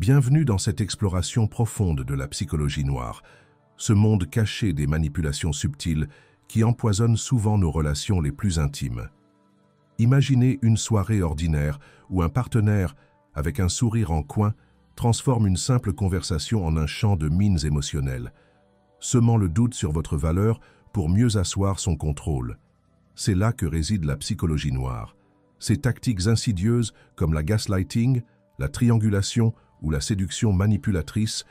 Bienvenue dans cette exploration profonde de la psychologie noire, ce monde caché des manipulations subtiles qui empoisonnent souvent nos relations les plus intimes. Imaginez une soirée ordinaire où un partenaire, avec un sourire en coin, transforme une simple conversation en un champ de mines émotionnelles, semant le doute sur votre valeur pour mieux asseoir son contrôle. C'est là que réside la psychologie noire. Ces tactiques insidieuses comme la gaslighting, la triangulation ou la séduction manipulatrice,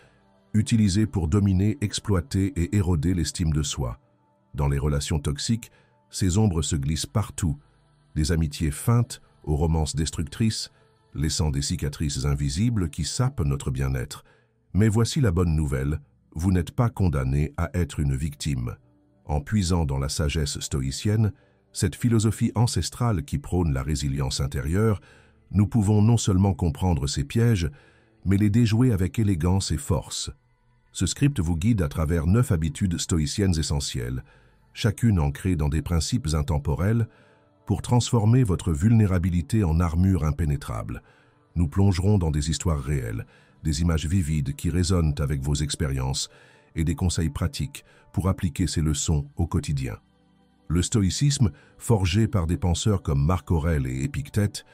utilisées pour dominer, exploiter et éroder l'estime de soi. Dans les relations toxiques, ces ombres se glissent partout, des amitiés feintes aux romances destructrices, laissant des cicatrices invisibles qui sapent notre bien-être. Mais voici la bonne nouvelle, vous n'êtes pas condamné à être une victime. En puisant dans la sagesse stoïcienne, cette philosophie ancestrale qui prône la résilience intérieure, nous pouvons non seulement comprendre ces pièges, mais les déjouer avec élégance et force. Ce script vous guide à travers 9 habitudes stoïciennes essentielles, chacune ancrée dans des principes intemporels, pour transformer votre vulnérabilité en armure impénétrable. Nous plongerons dans des histoires réelles, des images vivides qui résonnent avec vos expériences et des conseils pratiques pour appliquer ces leçons au quotidien. Le stoïcisme, forgé par des penseurs comme Marc Aurèle et Épictète,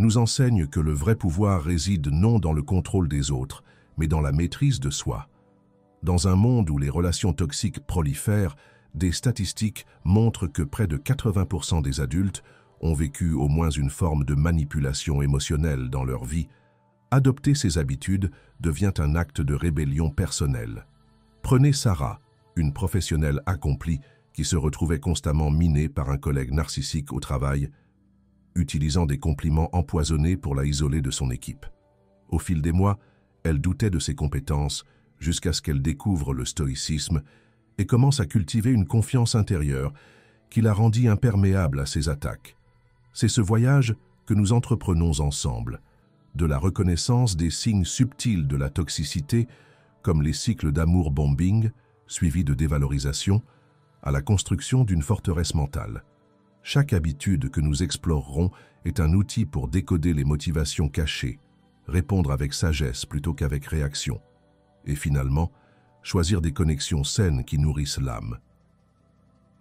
nous enseigne que le vrai pouvoir réside non dans le contrôle des autres, mais dans la maîtrise de soi. Dans un monde où les relations toxiques prolifèrent, des statistiques montrent que près de 80% des adultes ont vécu au moins une forme de manipulation émotionnelle dans leur vie. Adopter ces habitudes devient un acte de rébellion personnelle. Prenez Sarah, une professionnelle accomplie qui se retrouvait constamment minée par un collègue narcissique au travail, utilisant des compliments empoisonnés pour la isoler de son équipe. Au fil des mois, elle doutait de ses compétences jusqu'à ce qu'elle découvre le stoïcisme et commence à cultiver une confiance intérieure qui la rendit imperméable à ses attaques. C'est ce voyage que nous entreprenons ensemble, de la reconnaissance des signes subtils de la toxicité, comme les cycles d'amour bombing, suivis de dévalorisation, à la construction d'une forteresse mentale. Chaque habitude que nous explorerons est un outil pour décoder les motivations cachées, répondre avec sagesse plutôt qu'avec réaction, et finalement, choisir des connexions saines qui nourrissent l'âme.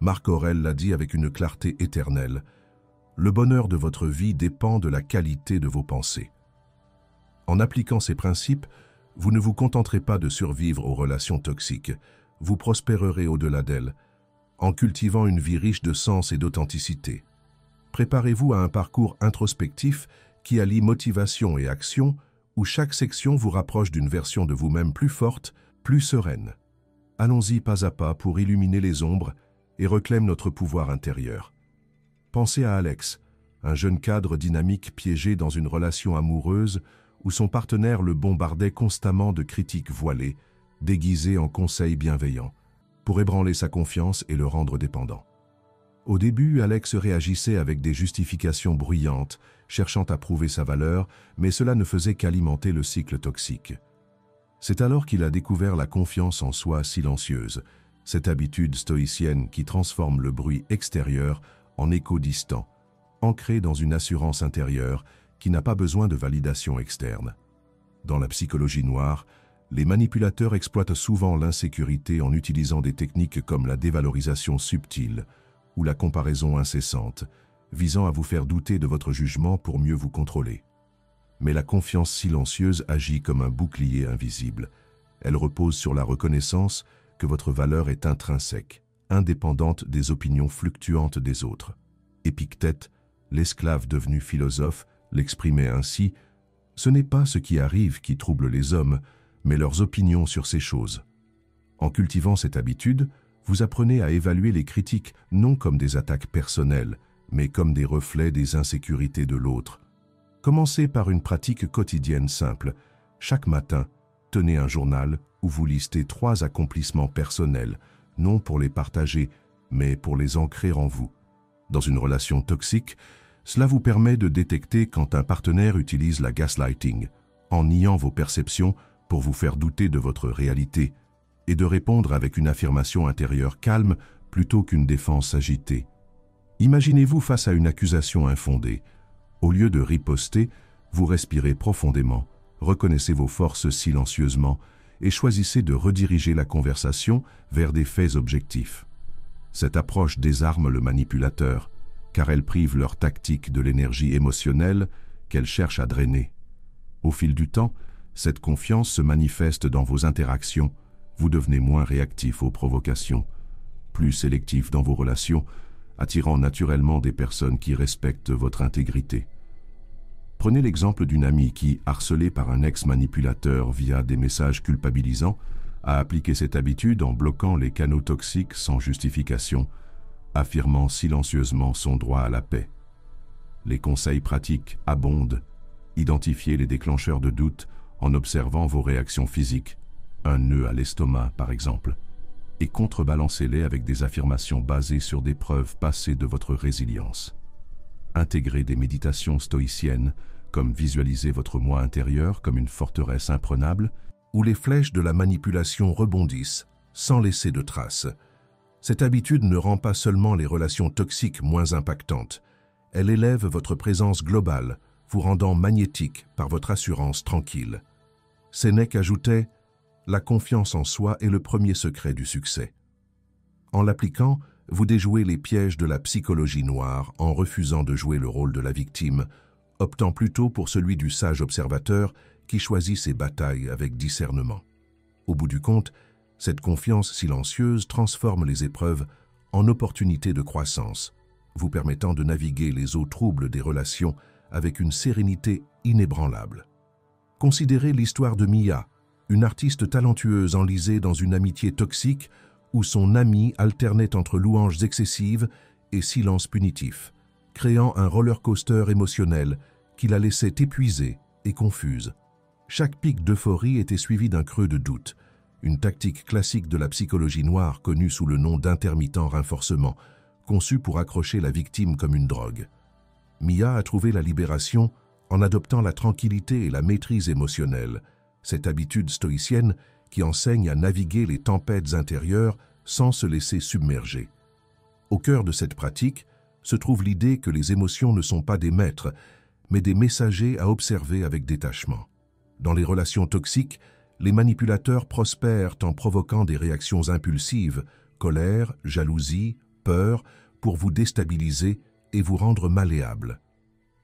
Marc Aurèle l'a dit avec une clarté éternelle, « Le bonheur de votre vie dépend de la qualité de vos pensées. » En appliquant ces principes, vous ne vous contenterez pas de survivre aux relations toxiques, vous prospérerez au-delà d'elles, en cultivant une vie riche de sens et d'authenticité. Préparez-vous à un parcours introspectif qui allie motivation et action, où chaque section vous rapproche d'une version de vous-même plus forte, plus sereine. Allons-y pas à pas pour illuminer les ombres et reclamer notre pouvoir intérieur. Pensez à Alex, un jeune cadre dynamique piégé dans une relation amoureuse où son partenaire le bombardait constamment de critiques voilées, déguisées en conseils bienveillants, pour ébranler sa confiance et le rendre dépendant. Au début, Alex réagissait avec des justifications bruyantes, cherchant à prouver sa valeur, mais cela ne faisait qu'alimenter le cycle toxique. C'est alors qu'il a découvert la confiance en soi silencieuse, cette habitude stoïcienne qui transforme le bruit extérieur en écho distant, ancré dans une assurance intérieure qui n'a pas besoin de validation externe. Dans la psychologie noire, les manipulateurs exploitent souvent l'insécurité en utilisant des techniques comme la dévalorisation subtile ou la comparaison incessante, visant à vous faire douter de votre jugement pour mieux vous contrôler. Mais la confiance silencieuse agit comme un bouclier invisible. Elle repose sur la reconnaissance que votre valeur est intrinsèque, indépendante des opinions fluctuantes des autres. Épictète, l'esclave devenu philosophe, l'exprimait ainsi « Ce n'est pas ce qui arrive qui trouble les hommes, mais leurs opinions sur ces choses. » En cultivant cette habitude, vous apprenez à évaluer les critiques non comme des attaques personnelles, mais comme des reflets des insécurités de l'autre. Commencez par une pratique quotidienne simple. Chaque matin, tenez un journal où vous listez 3 accomplissements personnels, non pour les partager, mais pour les ancrer en vous. Dans une relation toxique, cela vous permet de détecter quand un partenaire utilise la gaslighting, en niant vos perceptions pour vous faire douter de votre réalité, et de répondre avec une affirmation intérieure calme plutôt qu'une défense agitée. Imaginez-vous face à une accusation infondée. Au lieu de riposter, vous respirez profondément reconnaissez vos forces silencieusement et choisissez de rediriger la conversation vers des faits objectifs. Cette approche désarme le manipulateur, car elle prive leur tactique de l'énergie émotionnelle qu'elle cherche à drainer. Au fil du temps, cette confiance se manifeste dans vos interactions, vous devenez moins réactif aux provocations, plus sélectif dans vos relations, attirant naturellement des personnes qui respectent votre intégrité. Prenez l'exemple d'une amie qui, harcelée par un ex-manipulateur via des messages culpabilisants, a appliqué cette habitude en bloquant les canaux toxiques sans justification, affirmant silencieusement son droit à la paix. Les conseils pratiques abondent. Identifiez les déclencheurs de doute en observant vos réactions physiques, un nœud à l'estomac par exemple, et contrebalancez-les avec des affirmations basées sur des preuves passées de votre résilience. Intégrez des méditations stoïciennes, comme visualiser votre moi intérieur comme une forteresse imprenable, où les flèches de la manipulation rebondissent, sans laisser de traces. Cette habitude ne rend pas seulement les relations toxiques moins impactantes, elle élève votre présence globale, vous rendant magnétique par votre assurance tranquille. Sénèque ajoutait « La confiance en soi est le premier secret du succès ». En l'appliquant, vous déjouez les pièges de la psychologie noire en refusant de jouer le rôle de la victime, optant plutôt pour celui du sage observateur qui choisit ses batailles avec discernement. Au bout du compte, cette confiance silencieuse transforme les épreuves en opportunités de croissance, vous permettant de naviguer les eaux troubles des relations avec une sérénité inébranlable. Considérez l'histoire de Mia, une artiste talentueuse enlisée dans une amitié toxique où son ami alternait entre louanges excessives et silence punitif, créant un roller coaster émotionnel qui la laissait épuisée et confuse. Chaque pic d'euphorie était suivi d'un creux de doute, une tactique classique de la psychologie noire connue sous le nom d'intermittent renforcement, conçue pour accrocher la victime comme une drogue. Mia a trouvé la libération en adoptant la tranquillité et la maîtrise émotionnelle, cette habitude stoïcienne qui enseigne à naviguer les tempêtes intérieures sans se laisser submerger. Au cœur de cette pratique se trouve l'idée que les émotions ne sont pas des maîtres, mais des messagers à observer avec détachement. Dans les relations toxiques, les manipulateurs prospèrent en provoquant des réactions impulsives, colère, jalousie, peur, pour vous déstabiliser et vous rendre malléable.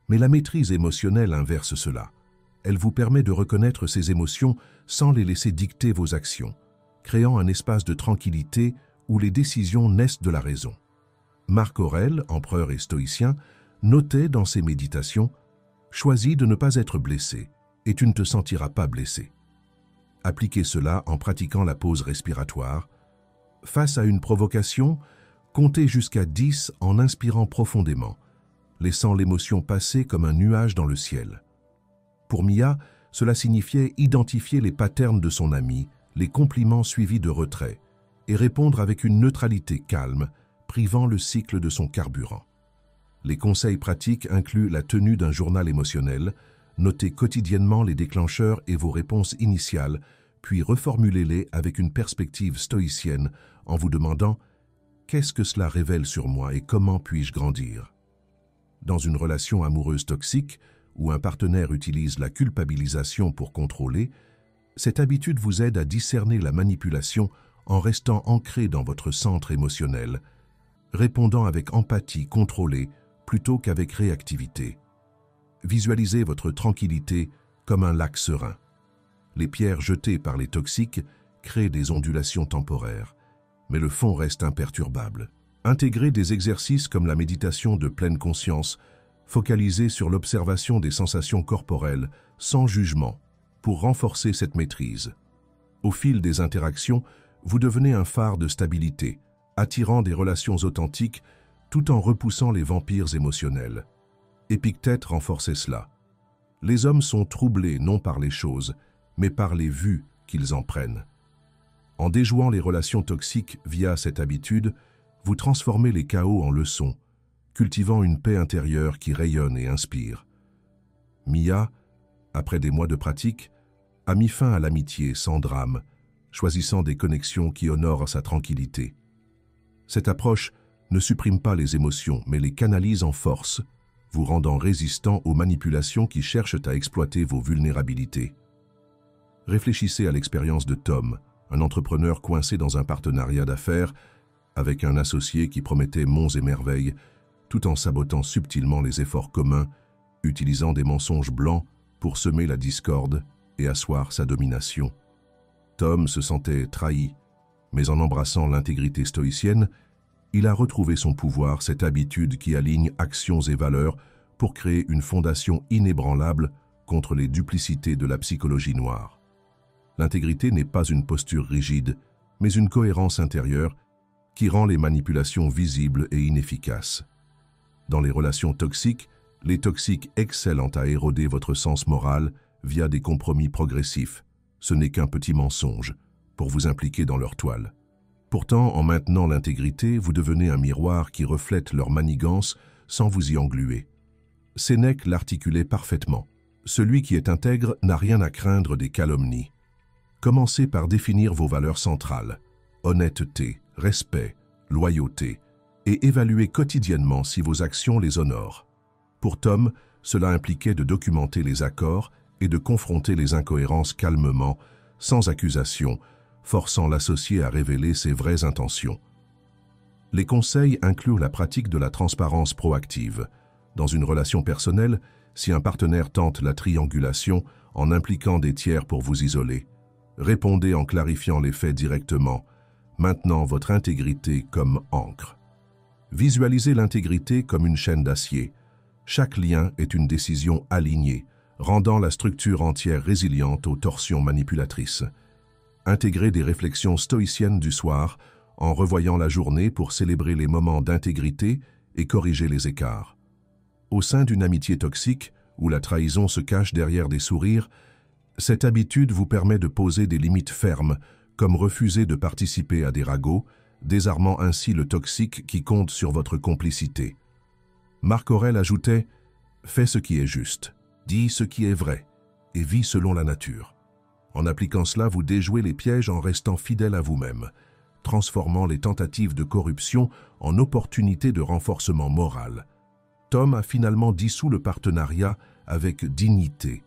Mais la maîtrise émotionnelle inverse cela. Elle vous permet de reconnaître ces émotions sans les laisser dicter vos actions, créant un espace de tranquillité où les décisions naissent de la raison. Marc Aurèle, empereur et stoïcien, notait dans ses méditations « Choisis de ne pas être blessé, et tu ne te sentiras pas blessé ». Appliquez cela en pratiquant la pause respiratoire. Face à une provocation, comptez jusqu'à 10 en inspirant profondément, laissant l'émotion passer comme un nuage dans le ciel. Pour Mia, cela signifiait identifier les patterns de son ami, les compliments suivis de retrait, et répondre avec une neutralité calme, privant le cycle de son carburant. Les conseils pratiques incluent la tenue d'un journal émotionnel, notez quotidiennement les déclencheurs et vos réponses initiales, puis reformulez-les avec une perspective stoïcienne en vous demandant « Qu'est-ce que cela révèle sur moi et comment puis-je grandir ?» Dans une relation amoureuse toxique, où un partenaire utilise la culpabilisation pour contrôler, cette habitude vous aide à discerner la manipulation en restant ancré dans votre centre émotionnel, répondant avec empathie contrôlée plutôt qu'avec réactivité. Visualisez votre tranquillité comme un lac serein. Les pierres jetées par les toxiques créent des ondulations temporaires, mais le fond reste imperturbable. Intégrez des exercices comme la méditation de pleine conscience, focalisée sur l'observation des sensations corporelles, sans jugement, pour renforcer cette maîtrise. Au fil des interactions, vous devenez un phare de stabilité, attirant des relations authentiques tout en repoussant les vampires émotionnels. Épictète renforçait cela. Les hommes sont troublés non par les choses, mais par les vues qu'ils en prennent. En déjouant les relations toxiques via cette habitude, vous transformez les chaos en leçons, cultivant une paix intérieure qui rayonne et inspire. Mia, après des mois de pratique, a mis fin à l'amitié sans drame, choisissant des connexions qui honorent sa tranquillité. Cette approche ne supprime pas les émotions, mais les canalise en force, vous rendant résistant aux manipulations qui cherchent à exploiter vos vulnérabilités. Réfléchissez à l'expérience de Tom, un entrepreneur coincé dans un partenariat d'affaires avec un associé qui promettait monts et merveilles, tout en sabotant subtilement les efforts communs, utilisant des mensonges blancs pour semer la discorde et asseoir sa domination. Tom se sentait trahi, mais en embrassant l'intégrité stoïcienne, il a retrouvé son pouvoir, cette habitude qui aligne actions et valeurs pour créer une fondation inébranlable contre les duplicités de la psychologie noire. L'intégrité n'est pas une posture rigide, mais une cohérence intérieure qui rend les manipulations visibles et inefficaces. Dans les relations toxiques, les toxiques excellent à éroder votre sens moral via des compromis progressifs. Ce n'est qu'un petit mensonge pour vous impliquer dans leur toile. Pourtant, en maintenant l'intégrité, vous devenez un miroir qui reflète leur manigance sans vous y engluer. Sénèque l'articulait parfaitement. Celui qui est intègre n'a rien à craindre des calomnies. Commencez par définir vos valeurs centrales, honnêteté, respect, loyauté, et évaluez quotidiennement si vos actions les honorent. Pour Tom, cela impliquait de documenter les accords et de confronter les incohérences calmement, sans accusation, forçant l'associé à révéler ses vraies intentions. Les conseils incluent la pratique de la transparence proactive. Dans une relation personnelle, si un partenaire tente la triangulation en impliquant des tiers pour vous isoler, répondez en clarifiant les faits directement, maintenant votre intégrité comme ancre. Visualisez l'intégrité comme une chaîne d'acier. Chaque lien est une décision alignée, rendant la structure entière résiliente aux torsions manipulatrices. Intégrez des réflexions stoïciennes du soir en revoyant la journée pour célébrer les moments d'intégrité et corriger les écarts. Au sein d'une amitié toxique, où la trahison se cache derrière des sourires, cette habitude vous permet de poser des limites fermes, comme refuser de participer à des ragots, désarmant ainsi le toxique qui compte sur votre complicité. Marc Aurèle ajoutait « Fais ce qui est juste, dis ce qui est vrai, et vis selon la nature ». En appliquant cela, vous déjouez les pièges en restant fidèle à vous-même, transformant les tentatives de corruption en opportunités de renforcement moral. Tom a finalement dissous le partenariat avec dignité,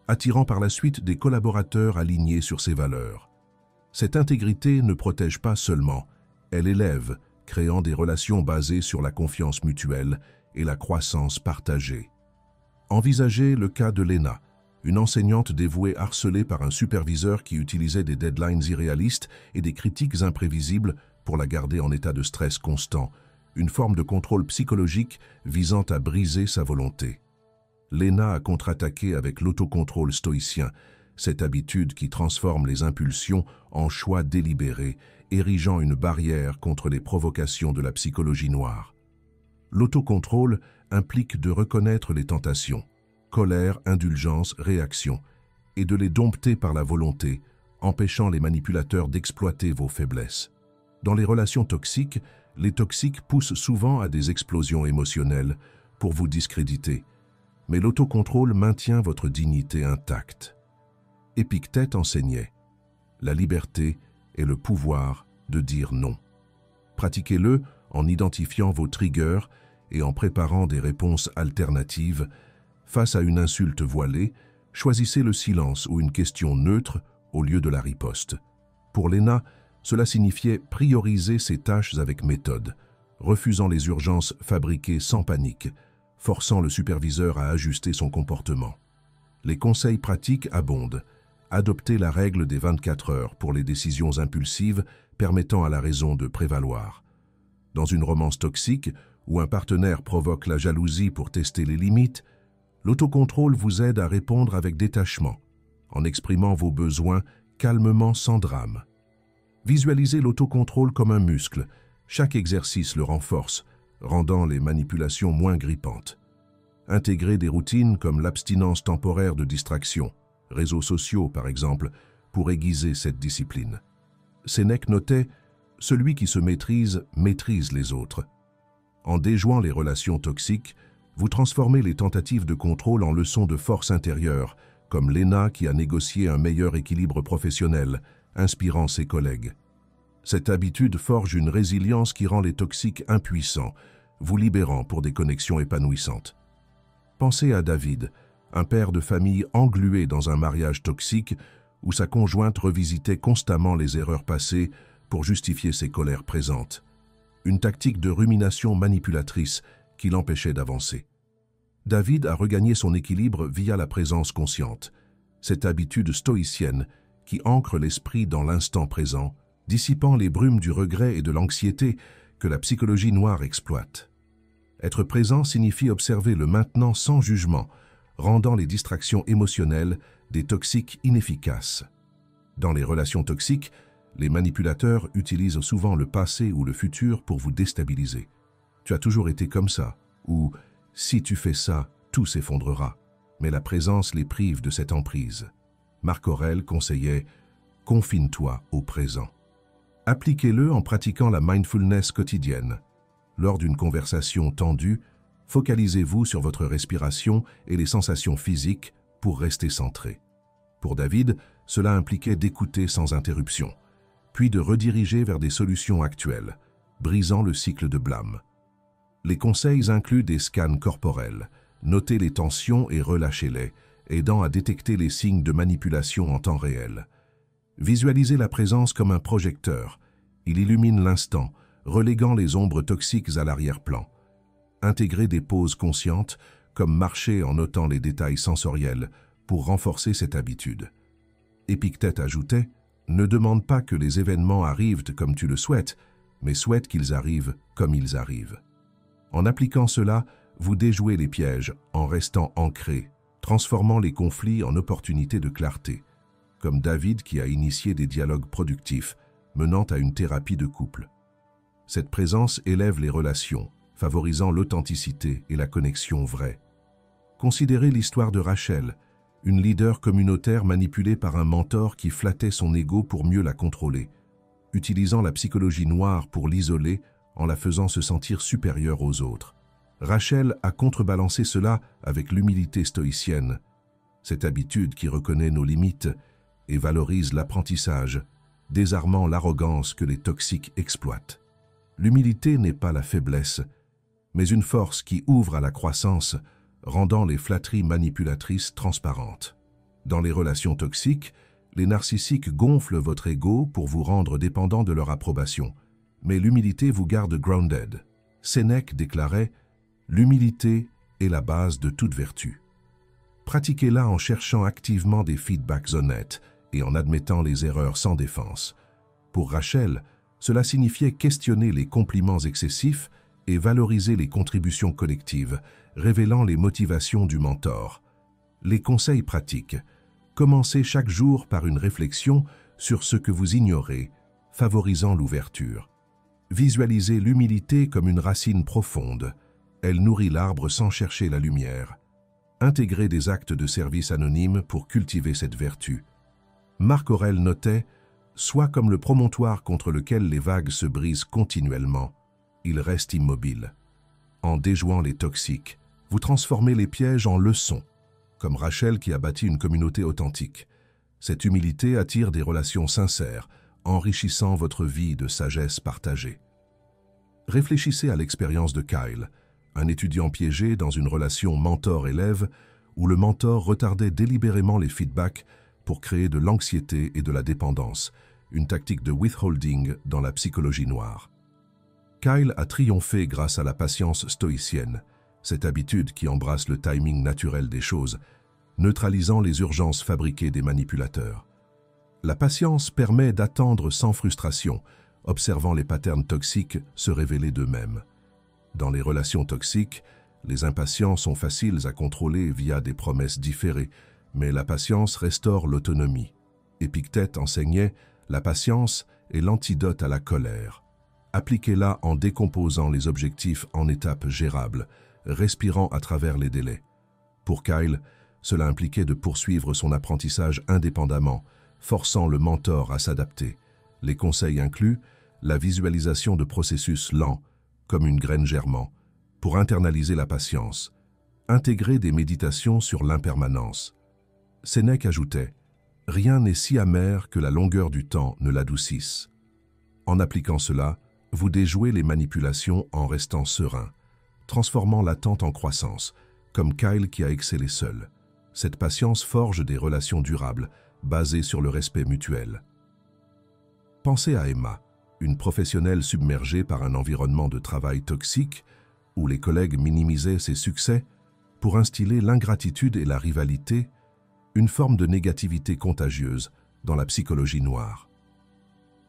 attirant par la suite des collaborateurs alignés sur ses valeurs. Cette intégrité ne protège pas seulement, elle élève, créant des relations basées sur la confiance mutuelle et la croissance partagée. Envisagez le cas de Lena, une enseignante dévouée harcelée par un superviseur qui utilisait des deadlines irréalistes et des critiques imprévisibles pour la garder en état de stress constant, une forme de contrôle psychologique visant à briser sa volonté. Lena a contre-attaqué avec l'autocontrôle stoïcien, cette habitude qui transforme les impulsions en choix délibérés, érigeant une barrière contre les provocations de la psychologie noire. L'autocontrôle implique de reconnaître les tentations, colère, indulgence, réaction, et de les dompter par la volonté, empêchant les manipulateurs d'exploiter vos faiblesses. Dans les relations toxiques, les toxiques poussent souvent à des explosions émotionnelles pour vous discréditer, mais l'autocontrôle maintient votre dignité intacte. Épictète enseignait « La liberté est le pouvoir de dire non ». Pratiquez-le en identifiant vos triggers et en préparant des réponses alternatives. Face à une insulte voilée, choisissez le silence ou une question neutre au lieu de la riposte. Pour Lena, cela signifiait prioriser ses tâches avec méthode, refusant les urgences fabriquées sans panique, forçant le superviseur à ajuster son comportement. Les conseils pratiques abondent. Adoptez la règle des 24 heures pour les décisions impulsives permettant à la raison de prévaloir. Dans une romance toxique, où un partenaire provoque la jalousie pour tester les limites, l'autocontrôle vous aide à répondre avec détachement, en exprimant vos besoins calmement sans drame. Visualisez l'autocontrôle comme un muscle. Chaque exercice le renforce, rendant les manipulations moins grippantes. Intégrez des routines comme l'abstinence temporaire de distraction, réseaux sociaux par exemple, pour aiguiser cette discipline. Sénèque notait « Celui qui se maîtrise, maîtrise les autres ». En déjouant les relations toxiques, vous transformez les tentatives de contrôle en leçons de force intérieure, comme Lena qui a négocié un meilleur équilibre professionnel, inspirant ses collègues. Cette habitude forge une résilience qui rend les toxiques impuissants, vous libérant pour des connexions épanouissantes. Pensez à David, un père de famille englué dans un mariage toxique où sa conjointe revisitait constamment les erreurs passées pour justifier ses colères présentes. Une tactique de rumination manipulatrice qui l'empêchait d'avancer. David a regagné son équilibre via la présence consciente, cette habitude stoïcienne qui ancre l'esprit dans l'instant présent, dissipant les brumes du regret et de l'anxiété que la psychologie noire exploite. Être présent signifie observer le maintenant sans jugement, rendant les distractions émotionnelles des toxiques inefficaces. Dans les relations toxiques, les manipulateurs utilisent souvent le passé ou le futur pour vous déstabiliser. Tu as toujours été comme ça, ou si tu fais ça, tout s'effondrera. Mais la présence les prive de cette emprise. Marc Aurèle conseillait « Confine-toi au présent ». Appliquez-le en pratiquant la mindfulness quotidienne. Lors d'une conversation tendue, focalisez-vous sur votre respiration et les sensations physiques pour rester centré. Pour David, cela impliquait d'écouter sans interruption, puis de rediriger vers des solutions actuelles, brisant le cycle de blâme. Les conseils incluent des scans corporels, notez les tensions et relâchez-les, aidant à détecter les signes de manipulation en temps réel. Visualisez la présence comme un projecteur. Il illumine l'instant, reléguant les ombres toxiques à l'arrière-plan. Intégrez des pauses conscientes, comme marcher en notant les détails sensoriels, pour renforcer cette habitude. Épictète ajoutait « Ne demande pas que les événements arrivent comme tu le souhaites, mais souhaite qu'ils arrivent comme ils arrivent. » En appliquant cela, vous déjouez les pièges en restant ancré, transformant les conflits en opportunités de clarté, comme David qui a initié des dialogues productifs, menant à une thérapie de couple. Cette présence élève les relations, favorisant l'authenticité et la connexion vraie. Considérez l'histoire de Rachel, une leader communautaire manipulée par un mentor qui flattait son ego pour mieux la contrôler, utilisant la psychologie noire pour l'isoler en la faisant se sentir supérieure aux autres. Rachel a contrebalancé cela avec l'humilité stoïcienne, cette habitude qui reconnaît nos limites et valorise l'apprentissage, désarmant l'arrogance que les toxiques exploitent. L'humilité n'est pas la faiblesse, mais une force qui ouvre à la croissance, rendant les flatteries manipulatrices transparentes. Dans les relations toxiques, les narcissiques gonflent votre ego pour vous rendre dépendant de leur approbation, mais l'humilité vous garde grounded. Sénèque déclarait « L'humilité est la base de toute vertu ». Pratiquez-la en cherchant activement des feedbacks honnêtes et en admettant les erreurs sans défense. Pour Rachel, cela signifiait questionner les compliments excessifs et valoriser les contributions collectives, révélant les motivations du mentor. Les conseils pratiques. Commencez chaque jour par une réflexion sur ce que vous ignorez, favorisant l'ouverture. Visualisez l'humilité comme une racine profonde. Elle nourrit l'arbre sans chercher la lumière. Intégrez des actes de service anonymes pour cultiver cette vertu. Marc Aurèle notait « Sois comme le promontoire contre lequel les vagues se brisent continuellement. Il reste immobile. » En déjouant les toxiques, vous transformez les pièges en leçons, comme Rachel qui a bâti une communauté authentique. Cette humilité attire des relations sincères, enrichissant votre vie de sagesse partagée. Réfléchissez à l'expérience de Kyle, un étudiant piégé dans une relation mentor-élève où le mentor retardait délibérément les feedbacks pour créer de l'anxiété et de la dépendance, une tactique de withholding dans la psychologie noire. Kyle a triomphé grâce à la patience stoïcienne, cette habitude qui embrasse le timing naturel des choses, neutralisant les urgences fabriquées des manipulateurs. La patience permet d'attendre sans frustration, observant les patterns toxiques se révéler d'eux-mêmes. Dans les relations toxiques, les impatients sont faciles à contrôler via des promesses différées, mais la patience restaure l'autonomie. Épictète enseignait « La patience est l'antidote à la colère ». Appliquez-la en décomposant les objectifs en étapes gérables, respirant à travers les délais. Pour Kyle, cela impliquait de poursuivre son apprentissage indépendamment, forçant le mentor à s'adapter. Les conseils incluent la visualisation de processus lents, comme une graine germant, pour internaliser la patience, intégrer des méditations sur l'impermanence. Sénèque ajoutait « Rien n'est si amer que la longueur du temps ne l'adoucisse ». En appliquant cela, vous déjouez les manipulations en restant serein, transformant l'attente en croissance, comme Kyle qui a excellé seul. Cette patience forge des relations durables, basée sur le respect mutuel. Pensez à Emma, une professionnelle submergée par un environnement de travail toxique où les collègues minimisaient ses succès pour instiller l'ingratitude et la rivalité, une forme de négativité contagieuse dans la psychologie noire.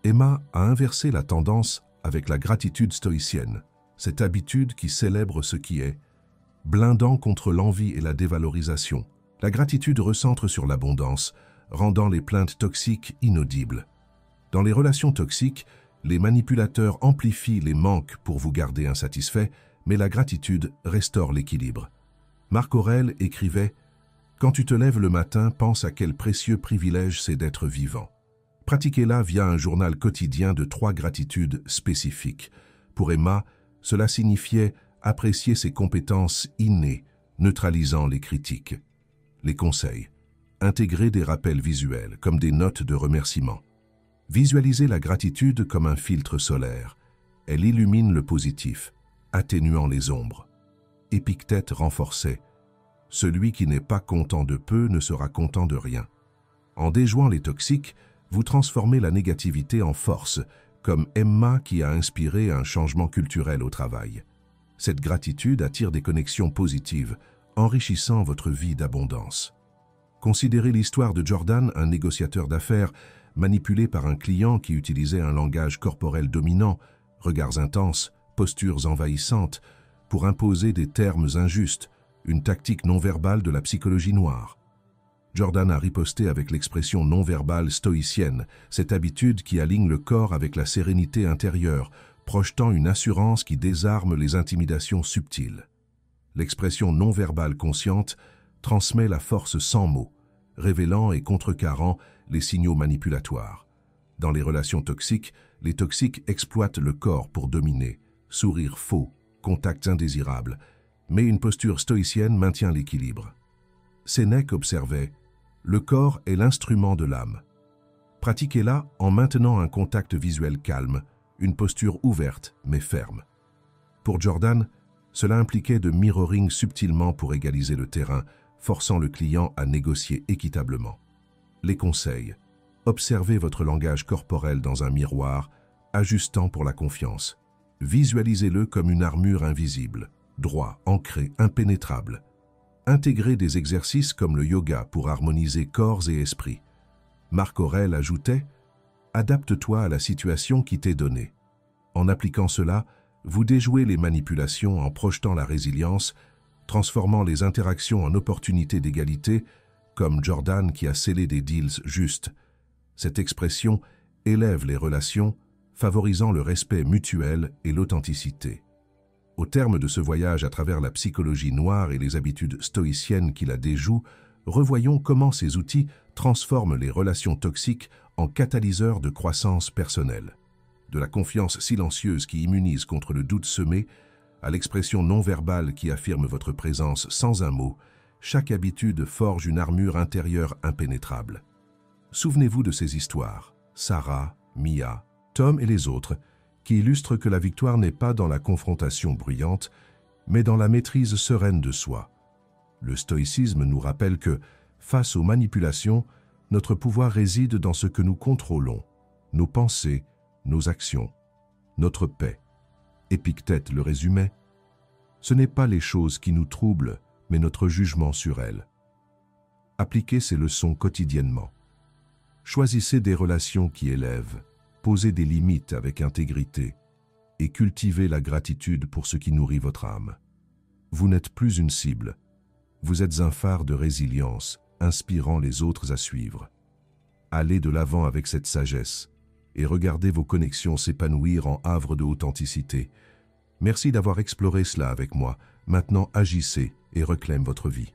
Emma a inversé la tendance avec la gratitude stoïcienne, cette habitude qui célèbre ce qui est, blindant contre l'envie et la dévalorisation. La gratitude recentre sur l'abondance, rendant les plaintes toxiques inaudibles. Dans les relations toxiques, les manipulateurs amplifient les manques pour vous garder insatisfait, mais la gratitude restaure l'équilibre. Marc Aurèle écrivait « Quand tu te lèves le matin, pense à quel précieux privilège c'est d'être vivant. » Pratiquez-la via un journal quotidien de 3 gratitudes spécifiques. Pour Emma, cela signifiait apprécier ses compétences innées, neutralisant les critiques. Les conseils. Intégrer des rappels visuels, comme des notes de remerciement. Visualisez la gratitude comme un filtre solaire. Elle illumine le positif, atténuant les ombres. Épictète renforçait « Celui qui n'est pas content de peu ne sera content de rien ». En déjouant les toxiques, vous transformez la négativité en force, comme Emma qui a inspiré un changement culturel au travail. Cette gratitude attire des connexions positives, enrichissant votre vie d'abondance. Considérez l'histoire de Jordan, un négociateur d'affaires manipulé par un client qui utilisait un langage corporel dominant, regards intenses, postures envahissantes, pour imposer des termes injustes, une tactique non-verbale de la psychologie noire. Jordan a riposté avec l'expression non-verbale stoïcienne, cette habitude qui aligne le corps avec la sérénité intérieure, projetant une assurance qui désarme les intimidations subtiles. L'expression non-verbale consciente transmet la force sans mots, révélant et contrecarrant les signaux manipulatoires. Dans les relations toxiques, les toxiques exploitent le corps pour dominer, sourire faux, contacts indésirables, mais une posture stoïcienne maintient l'équilibre. Sénèque observait « Le corps est l'instrument de l'âme ». Pratiquez-la en maintenant un contact visuel calme, une posture ouverte mais ferme. Pour Jordan, cela impliquait de mirroring subtilement pour égaliser le terrain, forçant le client à négocier équitablement. Les conseils. Observez votre langage corporel dans un miroir, ajustant pour la confiance. Visualisez-le comme une armure invisible, droit, ancré, impénétrable. Intégrez des exercices comme le yoga pour harmoniser corps et esprit. Marc Aurèle ajoutait « Adapte-toi à la situation qui t'est donnée ». En appliquant cela, vous déjouez les manipulations en projetant la résilience, transformant les interactions en opportunités d'égalité, comme Jordan qui a scellé des deals justes. Cette expression élève les relations, favorisant le respect mutuel et l'authenticité. Au terme de ce voyage à travers la psychologie noire et les habitudes stoïciennes qui la déjouent, revoyons comment ces outils transforment les relations toxiques en catalyseurs de croissance personnelle. De la confiance silencieuse qui immunise contre le doute semé, à l'expression non verbale qui affirme votre présence sans un mot, chaque habitude forge une armure intérieure impénétrable. Souvenez-vous de ces histoires, Sarah, Mia, Tom et les autres, qui illustrent que la victoire n'est pas dans la confrontation bruyante, mais dans la maîtrise sereine de soi. Le stoïcisme nous rappelle que, face aux manipulations, notre pouvoir réside dans ce que nous contrôlons, nos pensées, nos actions, notre paix. Épictète le résumait. Ce n'est pas les choses qui nous troublent, mais notre jugement sur elles. Appliquez ces leçons quotidiennement. Choisissez des relations qui élèvent, posez des limites avec intégrité et cultivez la gratitude pour ce qui nourrit votre âme. Vous n'êtes plus une cible, vous êtes un phare de résilience, inspirant les autres à suivre. Allez de l'avant avec cette sagesse et regardez vos connexions s'épanouir en havre de authenticité. Merci d'avoir exploré cela avec moi. Maintenant agissez et reclaimez votre vie.